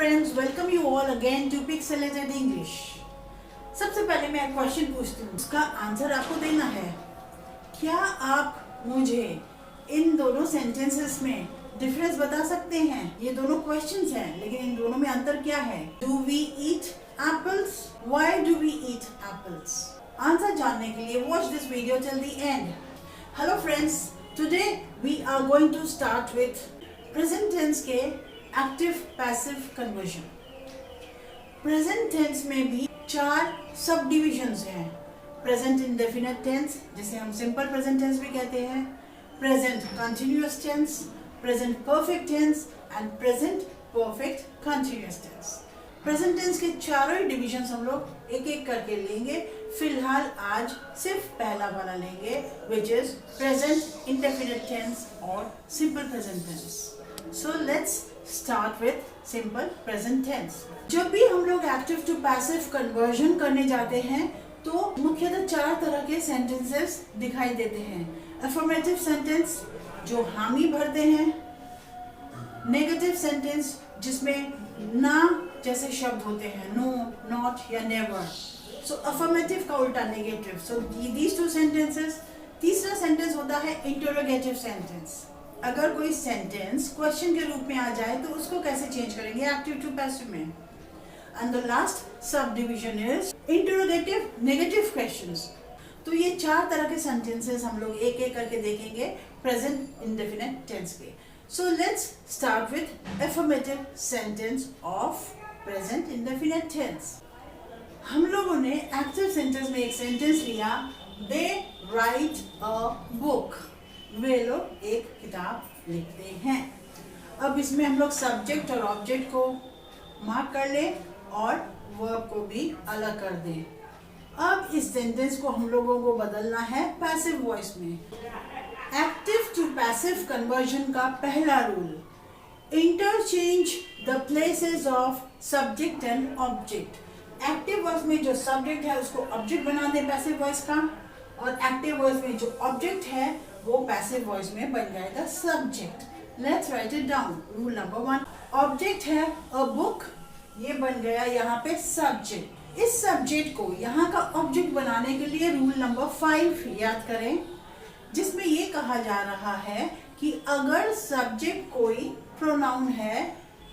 friends, welcome you all again to Pixelated English. सबसे पहले मैं एक क्वेश्चन पूछती हूँ, उसका आंसर आपको देना है। क्या आप मुझे इन दोनों सेंटेंसेस में डिफरेंस बता सकते हैं? ये दोनों क्वेश्चंस हैं, लेकिन इन दोनों में अंतर क्या है? Do we eat apples? Why do we eat apples? Answer जानने के लिए watch this video till the end. Hello friends, today we are going to start with present tense के active passive conversion. Present tense में भी 4 सब divisions हैं। Present indefinite tense, जिसे हम सिंपल प्रेजेंट टेंस भी कहते हैं, present continuous tense, present perfect tense and present perfect continuous tense. Present tense के चारों ही डिविजन्स हम लोग एक एक करके लेंगे। फिलहाल आज सिर्फ पहला वाला लेंगे, which is present indefinite tense और simple present tense. So let's start with simple present tense. जब भी हम लोग एक्टिव टू पैसिव कन्वर्जन करने जाते हैं तो मुख्यतः 4 तरह के सेंटेंसेस दिखाई देते हैं। अफर्मेटिव सेंटेंस जो हामी भरते हैं, नेगेटिव सेंटेंस जिसमें ना जैसे शब्द होते हैं, नो, नॉट या नेवर। सो अफर्मेटिव का उल्टा नेगेटिव। So these 2 sentences. तीसरा सेंटेंस होता है इंटरोगेटिव सेंटेंस। अगर कोई सेंटेंस क्वेश्चन के रूप में आ जाए तो उसको कैसे चेंज करेंगे एक्टिव टू पैसिव में। And the last sub division is interrogative negative questions. तो ये 4 तरह के सेंटेंसेस हम लोग एक एक करके देखेंगे प्रेजेंट इंडेफिनिट टेंस के। So let's start with affirmative sentence of present indefinite tense. हम लोगों ने एक्टिव सेंटेंस में एक सेंटेंस लिया, दे राइट अ बुक। वे लोग एक किताब लिखते हैं। अब इसमें हम लोग सब्जेक्ट और ऑब्जेक्ट को मार्क कर लें और वर्ब को भी अलग कर दें। अब इस सेंटेंस को हम लोगों को बदलना है पैसिव वॉइस में। एक्टिव टू पैसिव कन्वर्जन का पहला rule, interchange the places of subject and object. Active voice में जो सब्जेक्ट है उसको ऑब्जेक्ट बना दें पैसिव वॉइस का, और एक्टिव वॉइस में जो ऑब्जेक्ट है वो पैसिव वॉइस में बन जाएगा subject. Let's write it down. Rule number 1, object है अ बुक, ये बन गया यहाँ पे सब्जेक्ट। इस सब्जेक्ट को यहाँ का ऑब्जेक्ट बनाने के लिए रूल नंबर 5 याद करें, जिसमें ये कहा जा रहा है कि अगर सब्जेक्ट कोई प्रोनाउन है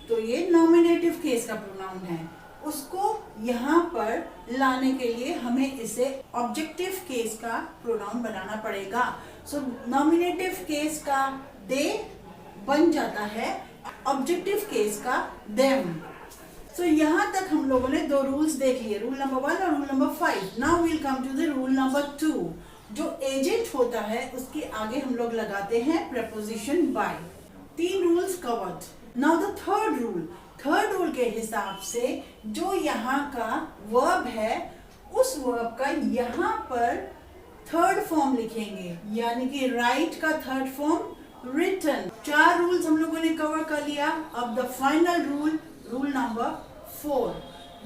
तो ये नॉमिनेटिव केस का प्रोनाउन है, उसको यहाँ पर लाने के लिए हमें इसे ऑब्जेक्टिव केस का प्रोनाउन बनाना पड़ेगा। सो नॉमिनेटिव केस का दे बन जाता है ऑब्जेक्टिव केस का देम। सो यहाँ तक हम लोगों ने 2 रूल्स देख लिए, रूल नंबर 1 और rule number 5। Now we'll come to the rule number 2। जो एजेंट होता है उसके आगे हम लोग लगाते हैं preposition by। 3 rules covered. Now the third rule. Third rule के हिसाब से जो यहाँ का वर्ब है उस वर्ब का यहाँ पर थर्ड फॉर्म लिखेंगे, यानी कि राइट का थर्ड फॉर्म रिटन। 4 रूल्स हम लोगों ने कवर कर लिया। अब the final rule, rule number 4,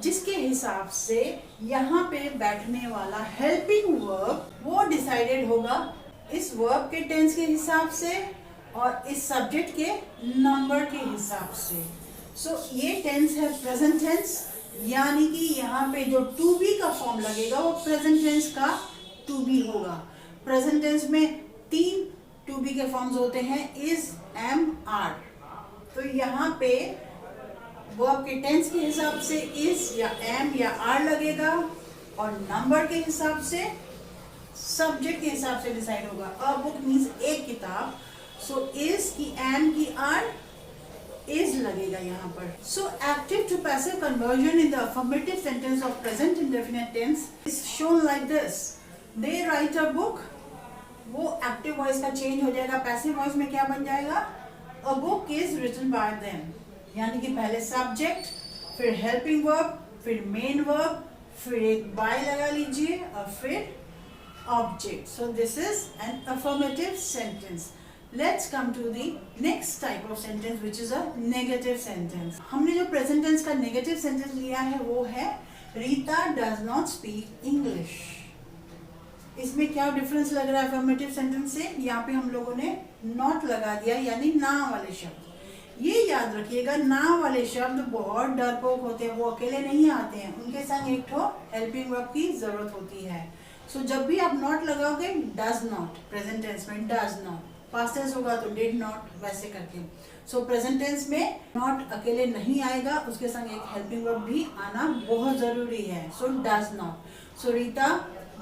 जिसके हिसाब से यहाँ पे बैठने वाला हेल्पिंग वर्ब वो डिसाइडेड होगा इस वर्ब के टेंस के हिसाब से और इस सब्जेक्ट के नंबर के हिसाब से। सो ये टेंस है प्रेजेंट टेंस, यानी कि यहाँ पे जो टू बी का फॉर्म लगेगा वो प्रेजेंट टेंस का टू बी होगा। प्रेजेंट टेंस में 3 टू बी के फॉर्म्स होते हैं, इज, एम, आर। तो यहाँ पे वर्ब के टेंस के हिसाब से इज या एम या आर लगेगा और नंबर के हिसाब से सब्जेक्ट के हिसाब से डिसाइड होगा। अ बुक मीन्स एक किताब, सो इज की एम की आर इज लगेगा यहाँ पर। So active to passive conversion in the affirmative sentence of present indefinite tense is shown like this. They write a book, वो एक्टिव वॉइस का change हो जाएगा, पैसिव वॉइस में क्या बन जाएगा? A book is written by them, यानी कि पहले सब्जेक्ट, फिर हेल्पिंग वर्ब, फिर मेन वर्ब, फिर एक बाय लगा लीजिए और फिर object. So this is an affirmative sentence. Let's come to the next type of sentence, which is a negative sentence. हमने जो present tense का negative sentence लिया है वो है Rita does not speak English. इसमें क्या डिफरेंस लग रहा है affirmative sentence से? यहाँ पे हम लोगों ने not लगा दिया, यानी ना वाले शब्द। ये याद रखिएगा, ना वाले शब्द बहुत डरपोक होते हैं, वो अकेले नहीं आते हैं, उनके संग एक ठो हेल्पिंग वर्ब की जरूरत होती है। सो जब भी आप नॉट लगाओगे, डज नॉट, प्रेजेंट टेंस में डज नॉट, पास्ट टेंस होगा तो डिड नॉट, वैसे करके। सो प्रेजेंट टेंस में नॉट अकेले नहीं आएगा, उसके संग एक हेल्पिंग वर्ब भी आना बहुत जरूरी है। So does not. So Rita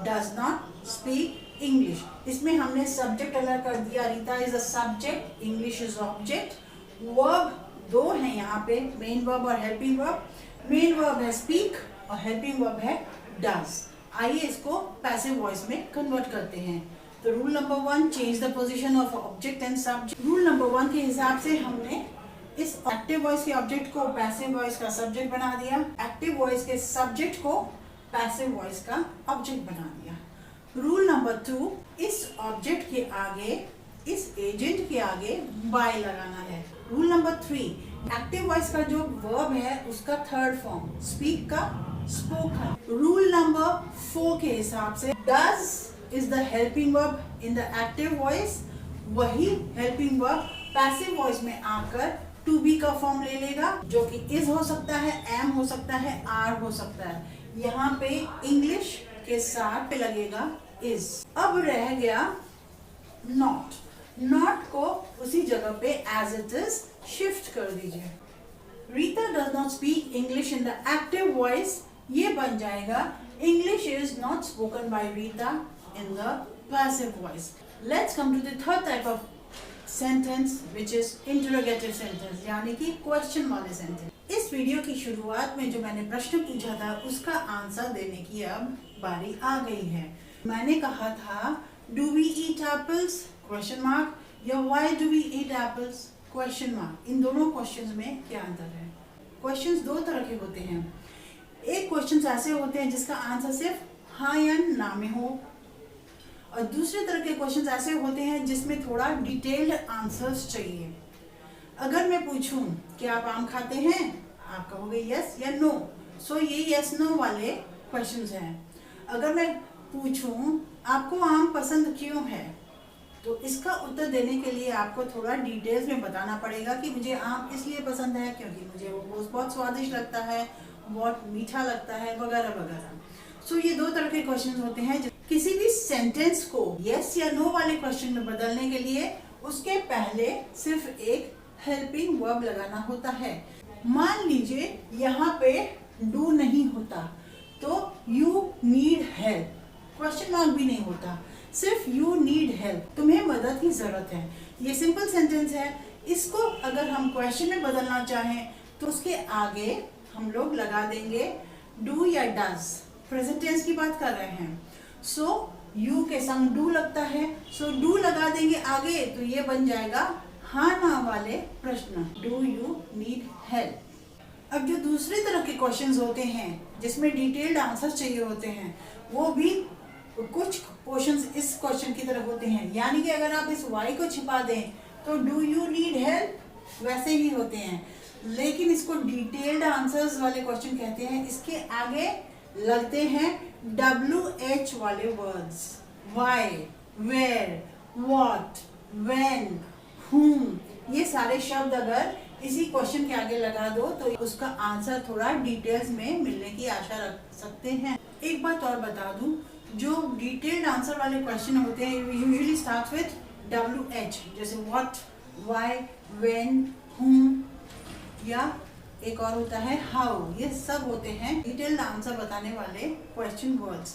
does not speak English. इसमें हमने सब्जेक्ट अलग कर दिया, Rita is a subject, English is object. Verb दो हैं यहाँ पे, मेन वर्ब और हेल्पिंग वर्ब। मेन वर्ब है स्पीक और हेल्पिंग वर्ब है डज। आइए इसको पैसिव वॉइस में कन्वर्ट करते हैं। तो rule number 1, change the position of object and subject. Rule number 1 के हिसाब से हमने इस एक्टिव वॉइस के ऑब्जेक्ट को पैसिव वॉइस का सब्जेक्ट बना दिया, एक्टिव वॉइस के सब्जेक्ट को पैसिव वॉइस का ऑब्जेक्ट बना दिया। रूल नंबर 2, इस ऑब्जेक्ट के आगे, इस एजेंट के आगे बाय लगाना है। रूल नंबर 3, एक्टिव वॉइस का जो वर्ब है उसका थर्ड फॉर्म, स्पीक का स्पोकन। रूल नंबर 4 के हिसाब से does is the helping verb in the active voice, वही हेल्पिंग वर्ब पैसिव वॉइस में आकर टू बी का फॉर्म ले लेगा, जो कि इज हो सकता है, एम हो सकता है, आर हो सकता है। यहाँ पे इंग्लिश के साथ पे लगेगा इज। अब रह गया नॉट। नॉट को उसी जगह पे एज इट इज शिफ्ट कर दीजिए। Rita does not speak English in the active voice, ये बन जाएगा English is not spoken by Rita in the passive voice. Let's come to the third type of sentence which is interrogative sentence, यानी कि question वाले sentence. इस video की शुरुआत में जो मैंने प्रश्न पूछा था उसका आंसर देने की अब बारी आ गई है। मैंने कहा था do we eat apples question mark या why do we eat apples question mark. इन दोनों क्वेश्चंस में क्या अंतर है? क्वेश्चंस दो तरह के होते हैं। एक क्वेश्चंस ऐसे होते हैं जिसका आंसर सिर्फ हाँ या ना में हो, और दूसरे तरह के क्वेश्चंस ऐसे होते हैं जिसमें थोड़ा डिटेल्ड आंसर्स चाहिए। अगर मैं पूछूं कि आप आम खाते हैं, आप कहोगे यस या नो। सो ये यस नो वाले क्वेश्चंस हैं। अगर मैं पूछूं आपको आम पसंद क्यों है, तो इसका उत्तर देने के लिए आपको थोड़ा डिटेल्स में बताना पड़ेगा कि मुझे आम इसलिए पसंद है क्योंकि मुझे वो बहुत स्वादिष्ट लगता है, बहुत मीठा लगता है, वगैरह वगैरह। सो ये दो तरह के क्वेश्चन होते हैं। किसी भी सेंटेंस को यस या नो वाले क्वेश्चन में बदलने के लिए उसके पहले सिर्फ एक हेल्पिंग वर्ब लगाना होता है। मान लीजिए यहाँ पे डू नहीं होता तो you need help, question mark भी नहीं होता, सिर्फ यू नीड हेल्प, तुम्हें मदद की जरूरत है। ये सिंपल सेंटेंस है। इसको अगर हम क्वेश्चन में बदलना चाहें तो उसके आगे हम लोग लगा देंगे डू या डज। प्रेजेंट टेंस की बात कर रहे हैं, सो यू के संग डू लगता है, सो डू लगा देंगे आगे, तो ये बन जाएगा हाँ ना वाले प्रश्न, डू यू नीड हेल्प। अब जो दूसरी तरह के क्वेश्चंस होते हैं जिसमें डिटेल्ड आंसर चाहिए होते हैं, वो भी कुछ पोर्शंस इस क्वेश्चन की तरह होते हैं। यानी कि अगर आप इस वाई को छिपा दें तो डू यू नीड हेल्प वैसे ही होते हैं, लेकिन इसको डिटेल्ड आंसर्स वाले क्वेश्चन कहते हैं। इसके आगे लगते हैं WH वाले words, why, where, what, when, whom। ये सारे शब्द अगर इसी क्वेश्चन के आगे लगा दो तो उसका आंसर थोड़ा डिटेल्स में मिलने की आशा रख सकते हैं। एक बात और बता दूं, जो डिटेल्ड आंसर वाले क्वेश्चन होते हैं यूजुअली स्टार्ट विथ WH, जैसे व्हाट, वाई, व्हेन, whom, या एक और होता है हाउ। ये सब होते हैं डिटेल्ड आंसर बताने वाले क्वेश्चन वर्ड्स।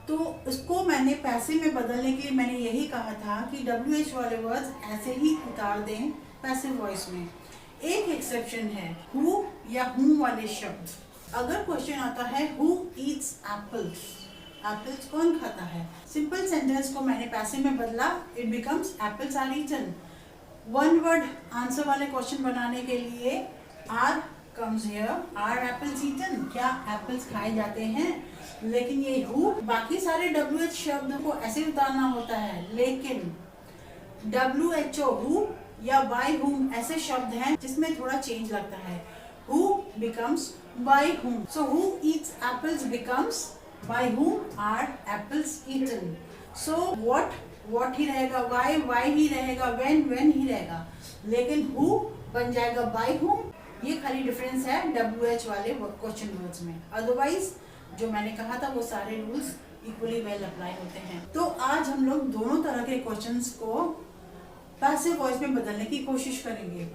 तो इसको मैंने पैसिव में बदलने के लिए मैंने यही कहा था कि WH वाले वर्ड्स ऐसे ही उतार दें पैसिव वॉइस में। एक एक्सेप्शन है, हु या हुम वाले शब्द। अगर क्वेश्चन आता है हु ईट्स एप्पल्स, एप्पल्स कौन खाता है, सिंपल सेंटेंस को मैंने पैसिव में बदला, it becomes apples are eaten. One word answer वाले क्वेश्चन बनाने के लिए are comes here, are apples eaten, क्या एप्पल्स खाए जाते हैं। लेकिन ये हु, बाकी सारे WH शब्द को ऐसे उतारना होता है, लेकिन WHO हु या by whom ऐसे शब्द हैं जिसमें थोड़ा चेंज लगता है। who becomes by whom, so who eats apples becomes by whom are apples eaten। so what ही रहेगा, why ही रहेगा, when ही रहेगा, लेकिन who बन जाएगा बाय हुम। ये खाली डिफरेंस है WH वाले क्वेश्चन रूल्स में, अदरवाइज जो मैंने कहा था वो सारे रूल्स इक्वली वेल अप्लाई होते हैं। तो आज हम लोग दोनों तरह के क्वेश्चंस को पैसिव वॉइस में बदलने की कोशिश करेंगे।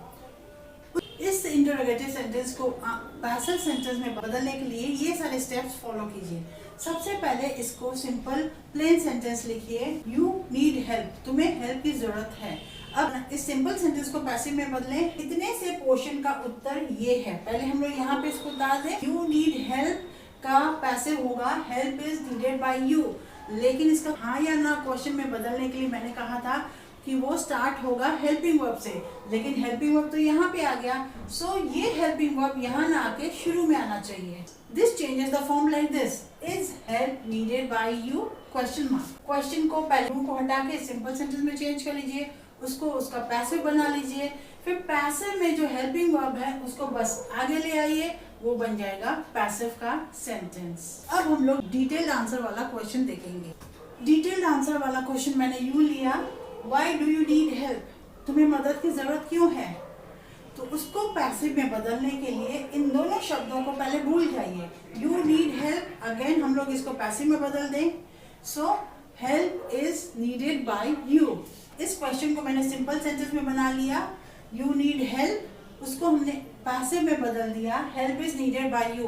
इस इंटरोगेटिव सेंटेंस को पैसिव सेंटेंस में बदलने के लिए ये सारे स्टेप्स फॉलो कीजिए। सबसे पहले इसको सिंपल प्लेन सेंटेंस लिखिए, यू नीड हेल्प, तुम्हें हेल्प की जरूरत है। अब इस सिंपल सेंटेंस को पैसिव में बदलें। इतने से पोर्शन का उत्तर ये है। पहले हम लोग यहाँ पे इसको डाल दें, यू नीड हेल्प का पैसिव होगा help is needed bye you, लेकिन इसका हाँ या ना क्वेश्चन में बदलने के लिए मैंने कहा था कि वो स्टार्ट होगा हेल्पिंग वर्ब से, लेकिन हेल्पिंग वर्ब तो यहाँ पे आ गया। सो ये हेल्पिंग वर्ब यहाँ ना आके शुरू में आना चाहिए। This changes the form like this, is help needed bye you question mark. Question को पहलू को हटा के सिंपल सेंटेंस में चेंज कर लीजिए, उसको उसका पैसिव बना लीजिए, फिर पैसिव में जो हेल्पिंग वर्ब है उसको बस आगे ले आइए, वो बन जाएगा पैसिव का सेंटेंस। अब हम लोग डिटेल्ड आंसर वाला क्वेश्चन देखेंगे। डिटेल्ड आंसर वाला क्वेश्चन मैंने यूं लिया, why do you need help, तुम्हें मदद की जरूरत क्यों है। तो उसको पैसिव में बदलने के लिए इन दोनों शब्दों को पहले भूल जाइए। यू नीड हेल्प, अगेन हम लोग इसको पैसिव में बदल दें। So help is needed bye you. इस क्वेश्चन को मैंने सिंपल सेंटेंस में बना लिया, यू नीड हेल्प, उसको हमने पैसिव में बदल दिया, help is needed bye you.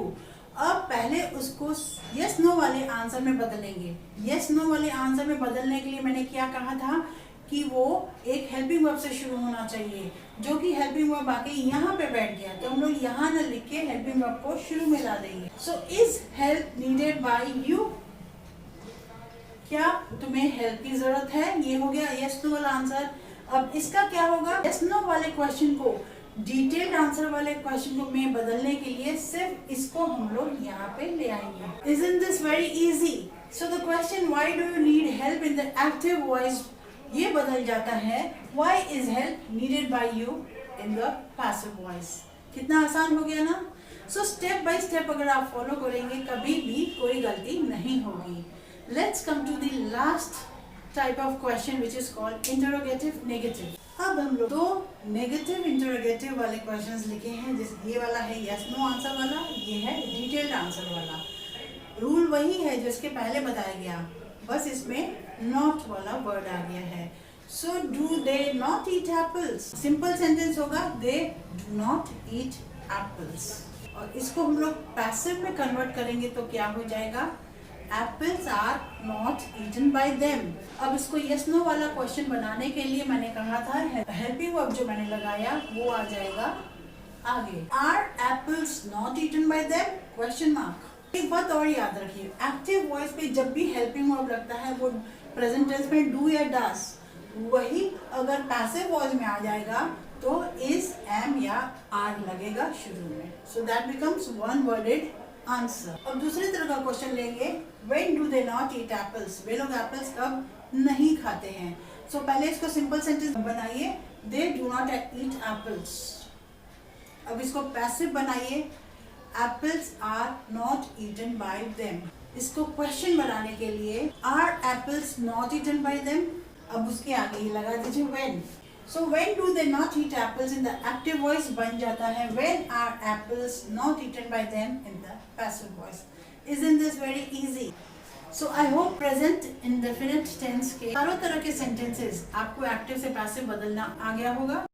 अब पहले उसको यस नो वाले आंसर में बदलेंगे। यस नो वाले आंसर में बदलने के लिए मैंने क्या कहा था कि वो एक हेल्पिंग वर्ब से शुरू होना चाहिए, जो कि हेल्पिंग वर्ब आके यहाँ पे बैठ गया, तो हम लोग यहाँ न लिख के हेल्पिंग वर्ब को शुरू में ला देंगे। So is help needed bye you, क्या तुम्हें हेल्प की जरूरत है, ये हो गया यस नो वाला आंसर। अब इसका क्या होगा, यस नो वाले क्वेश्चन को डिटेल्ड आंसर वाले क्वेश्चन को में बदलने के लिए सिर्फ इसको हम लोग यहाँ पे ले आएंगे। Isn't this very easy? So the question why do you need help in the active voice ये बदल जाता है why is help needed by you in the passive voice। कितना आसान हो गया ना। So step by step अगर आप फॉलो करेंगे कभी भी कोई गलती नहीं होगी। Let's come to the last type of question which is called interrogative negative। अब हम लोग दो नेगेटिव इंटरोगेटिव वाले क्वेश्चंस लिखे हैं, जैसे ये वाला है यस नो आंसर वाला, ये है डिटेल्ड आंसर वाला। रूल वही है जो इसके पहले बताया गया, बस इसमें नॉट वाला वर्ड आ गया है। So do they not eat apples, simple sentence होगा they do not eat apples, और इसको हम लोग पैसिव में कन्वर्ट करेंगे तो क्या हो जाएगा, apples are not eaten by them. अब इसको यस नो वाला क्वेश्चन बनाने के लिए मैंने कहा था हेल्पिंग वर्ब जो मैंने लगाया वो आ जाएगा आगे, are apples not eaten by them question mark. एक बात और याद रखिए, एक्टिव वॉइस पे जब भी हेल्पिंग वर्ब लगता है वो प्रेजेंट टेंस में डू या डस, वही अगर पैसिव वॉइस में आ जाएगा तो इज, एम या आर लगेगा शुरू में। So that becomes one worded answer. अब दूसरी तरह का क्वेश्चन लेंगे, when do they not eat apples, वे लोग एप्पल्स कब नहीं खाते हैं। सो पहले इसको सिंपल सेंटेंस बनाइए, they do not eat apples. अब इसको पैसिव बनाइए, apples are not eaten by them. इसको क्वेश्चन बनाने के लिए are apples not eaten by them, अब उसके आगे ही लगा दीजिए when. So when do they not eat apples in the active voice बन जाता है when are apples not eaten by them in the passive voice। Isn't this very easy? So I hope present indefinite tense के चारों तरह के sentences आपको active से passive बदलना आ गया होगा।